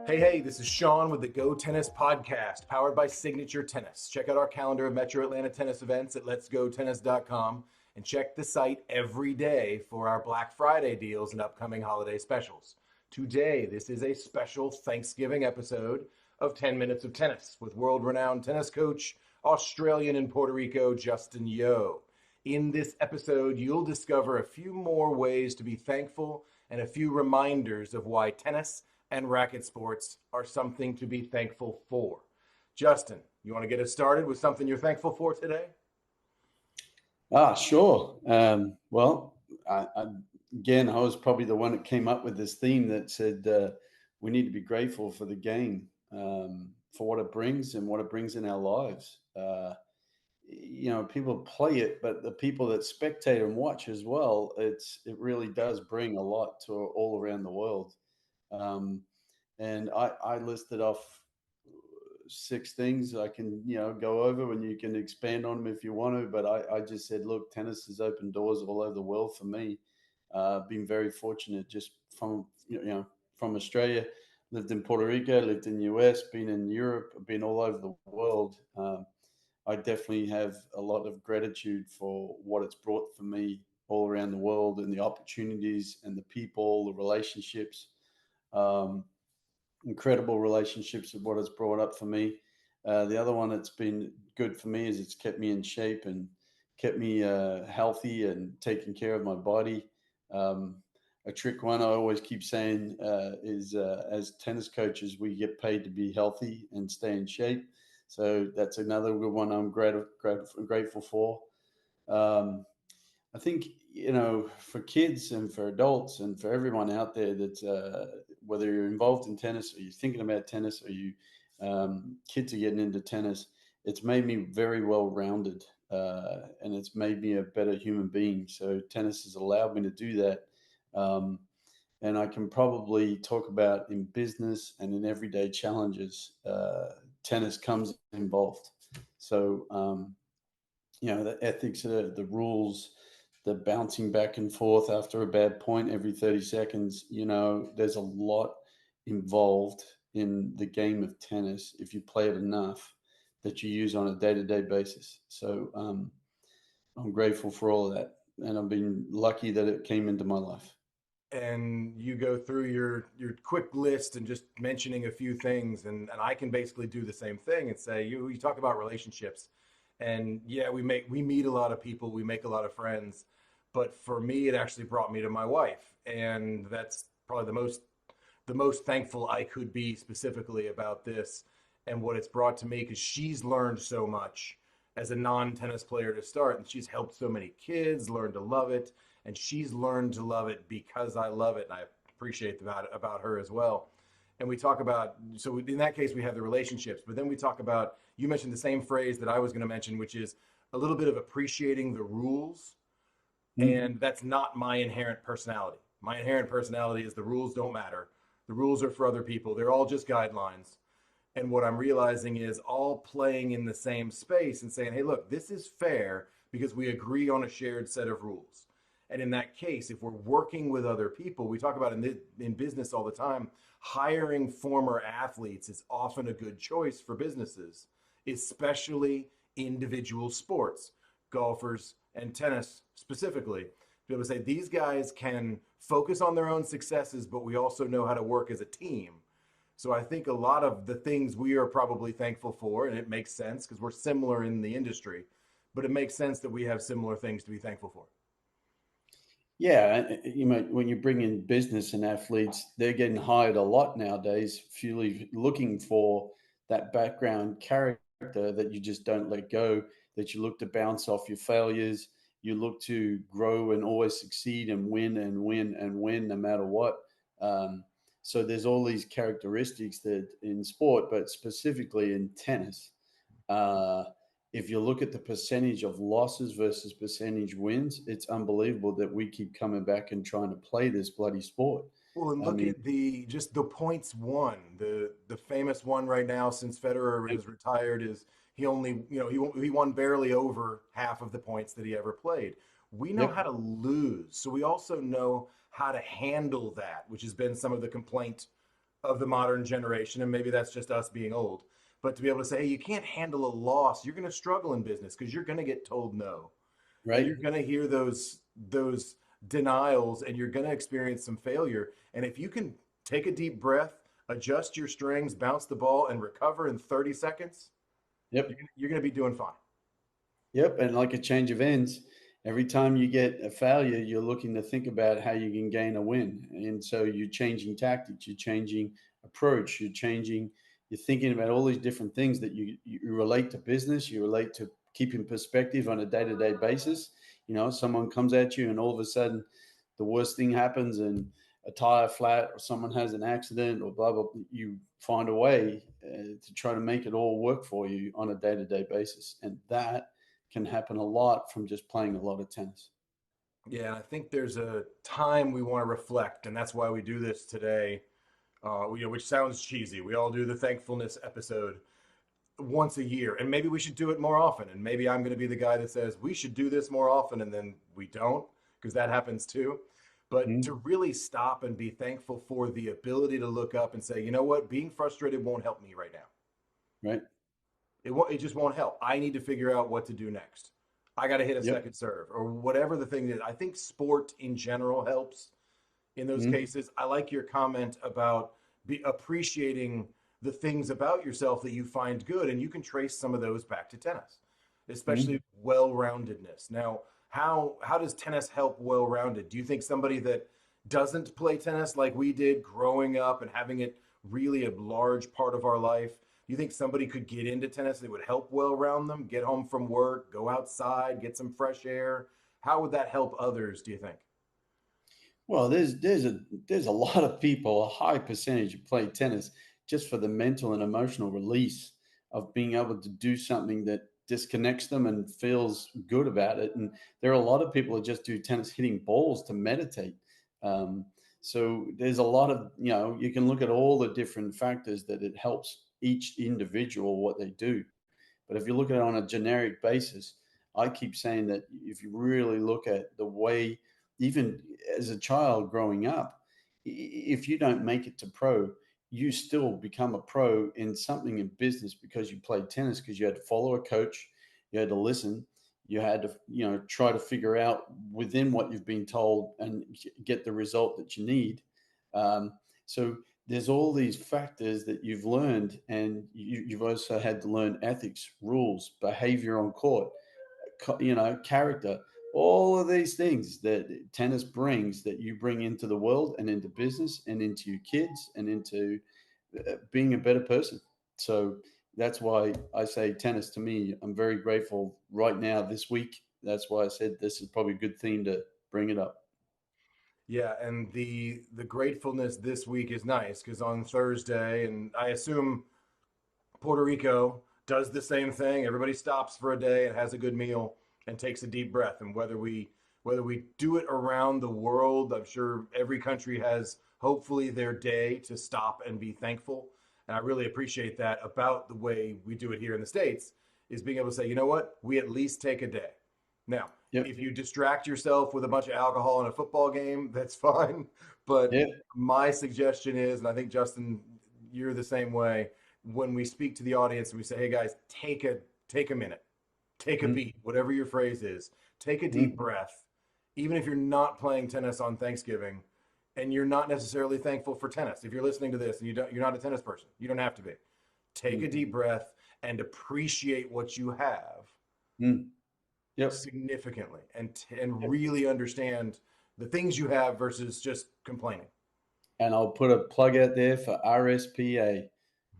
Hey, this is Shaun with the Go Tennis Podcast, powered by Signature Tennis. Check out our calendar of Metro Atlanta tennis events at letsgotennis.com and check the site every day for our Black Friday deals and upcoming holiday specials. Today, this is a special Thanksgiving episode of 10 Minutes of Tennis with world-renowned tennis coach, Australian and Puerto Rico, Justin Yeo. In this episode, you'll discover a few more ways to be thankful and a few reminders of why tennis and racket sports are something to be thankful for. Justin, you want to get us started with something you're thankful for today? Sure. Again, I was probably the one that came up with this theme that said we need to be grateful for the game, for what it brings and what it brings in our lives. People play it, but the people that spectate and watch as well, it really does bring a lot to all around the world. And I listed off 6 things I can, go over, and you can expand on them if you want to. But I just said, look, tennis has opened doors all over the world for me. Been very fortunate just from Australia, lived in Puerto Rico, lived in the US, been in Europe, been all over the world. I definitely have a lot of gratitude for what it's brought for me all around the world, and the opportunities and the people, the relationships. Incredible relationships of what it's brought up for me. The other one that's been good for me is it's kept me in shape and kept me healthy and taking care of my body. A trick one I always keep saying is as tennis coaches, we get paid to be healthy and stay in shape. So that's another good one I'm grateful for. I think, for kids and for adults and for everyone out there that whether you're involved in tennis or you're thinking about tennis or you kids are getting into tennis, it's made me very well rounded, and it's made me a better human being. So tennis has allowed me to do that. And I can probably talk about in business and in everyday challenges, tennis comes involved. So, the ethics, the rules, the bouncing back and forth after a bad point every 30 seconds, there's a lot involved in the game of tennis if you play it enough that you use on a day-to-day basis. So I'm grateful for all of that. And I've been lucky that it came into my life. And you go through your quick list and just mentioning a few things, and I can basically do the same thing and say, you talk about relationships, and yeah, we meet a lot of people, we make a lot of friends, but for me it actually brought me to my wife, and that's probably the most thankful I could be specifically about this and what it's brought to me, because she's learned so much as a non-tennis player to start, and she's helped so many kids learn to love it, and she's learned to love it because I love it, and I appreciate that about her as well. And we talk about, so in that case we have the relationships, but then we talk about, you mentioned the same phrase that I was going to mention, which is a little bit of appreciating the rules. And that's not my inherent personality. My inherent personality is the rules don't matter. The rules are for other people. They're all just guidelines. And what I'm realizing is all playing in the same space and saying, hey, look, this is fair because we agree on a shared set of rules. And in that case, if we're working with other people, we talk about in business all the time, hiring former athletes is often a good choice for businesses, especially individual sports, golfers and tennis specifically. To be able to say these guys can focus on their own successes, but we also know how to work as a team. So I think a lot of the things we are probably thankful for, and it makes sense because we're similar in the industry, but it makes sense that we have similar things to be thankful for. Yeah, when you bring in business and athletes, they're getting hired a lot nowadays, purely looking for that background character that you just don't let go, that you look to bounce off your failures, you look to grow and always succeed and win and win and win no matter what. So there's all these characteristics that in sport, but specifically in tennis, if you look at the percentage of losses versus percentage wins, it's unbelievable that we keep coming back and trying to play this bloody sport. Well, and I look mean, at the points won. The famous one right now since Federer is retired is he only, he won barely over half of the points that he ever played. We know how yep, to lose, so we also know how to handle that, which has been some of the complaint of the modern generation, and maybe that's just us being old. But to be able to say, hey, you can't handle a loss, you're going to struggle in business because you're going to get told no, and Right. you're going to hear those denials, and you're going to experience some failure. And if you can take a deep breath, adjust your strings, bounce the ball, and recover in 30 seconds, Yep. you're going to be doing fine. Yep. And like a change of ends, every time you get a failure, you're looking to think about how you can gain a win. And so you're changing tactics, you're changing approach, you're thinking about all these different things that you relate to business, you relate to keeping perspective on a day-to-day basis. Someone comes at you and all of a sudden the worst thing happens and a tire flat or someone has an accident or blah, blah, you find a way to try to make it all work for you on a day-to-day basis. And that can happen a lot from just playing a lot of tennis. Yeah, I think there's a time we want to reflect, and that's why we do this today. Which sounds cheesy. We all do the thankfulness episode once a year, and maybe we should do it more often. And maybe I'm going to be the guy that says we should do this more often, and then we don't, because that happens too. But Mm-hmm. to really stop and be thankful for the ability to look up and say, you know what, being frustrated won't help me right now. Right. It just won't help. I need to figure out what to do next. I got to hit a Yep. second serve or whatever the thing is. I think sport in general helps in those Mm-hmm. cases. I like your comment about appreciating the things about yourself that you find good, and you can trace some of those back to tennis, Mm-hmm. especially well-roundedness. Now, how does tennis help well-rounded? Do you think somebody that doesn't play tennis like we did growing up and having it really a large part of our life, do you think somebody could get into tennis that would help well-round them, get home from work, go outside, get some fresh air? How would that help others, do you think? Well, there's a lot of people, a high percentage who play tennis just for the mental and emotional release of being able to do something that disconnects them and feels good about it. And there are a lot of people that just do tennis hitting balls to meditate. Um, so there's a lot of, you can look at all the different factors that it helps each individual what they do. But if you look at it on a generic basis, I keep saying that if you really look at the way, even as a child growing up, if you don't make it to pro, you still become a pro in something in business because you played tennis, because you had to follow a coach, you had to listen, you had to, try to figure out within what you've been told and get the result that you need. Um, so there's all these factors that you've learned, and you've also had to learn ethics, rules, behavior on court, character, all of these things that tennis brings that you bring into the world and into business and into your kids and into being a better person. So that's why I say tennis to me. I'm very grateful right now this week. That's why I said this is probably a good theme to bring it up. Yeah, and the gratefulness this week is nice because on Thursday, and I assume Puerto Rico does the same thing. Everybody stops for a day and has a good meal and takes a deep breath. And whether we do it around the world, I'm sure every country has hopefully their day to stop and be thankful. And I really appreciate that about the way we do it here in the States is being able to say, you know what, we at least take a day. Now, Yep. if you distract yourself with a bunch of alcohol in a football game, that's fine. But Yep. my suggestion is, and I think Justin, you're the same way, when we speak to the audience and we say, hey guys, take a minute, take a Mm, beat, whatever your phrase is, take a deep mm, breath, even if you're not playing tennis on Thanksgiving and you're not necessarily thankful for tennis. If you're listening to this and you're not a tennis person, you don't have to be. Take a mm, deep breath and appreciate what you have mm. Yep. significantly and really understand the things you have versus just complaining. And I'll put a plug out there for RSPA,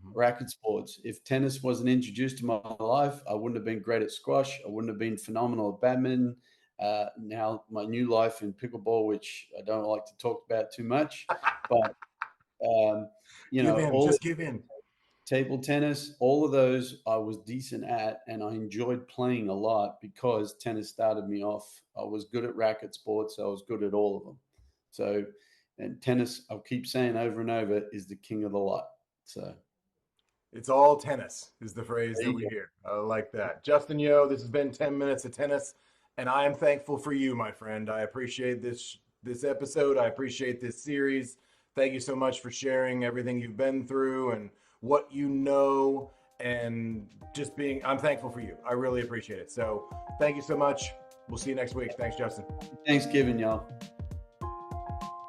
Mhm. racket sports. If tennis wasn't introduced to my life, I wouldn't have been great at squash. I wouldn't have been phenomenal at badminton. Now my new life in pickleball, which I don't like to talk about too much, but um, Give in, all just give in. table tennis, all of those I was decent at, and I enjoyed playing a lot because tennis started me off. I was good at racket sports. I was good at all of them. So, and tennis, I'll keep saying over and over, is the king of the lot. So It's all tennis is the phrase there that you we go. hear. I like that. Justin Yo, this has been 10 minutes of tennis, and I am thankful for you, my friend. I appreciate this episode. I appreciate this series. Thank you so much for sharing everything you've been through and what you know, and just being, I'm thankful for you. I really appreciate it. So thank you so much. We'll see you next week. Thanks, Justin. Thanksgiving, y'all.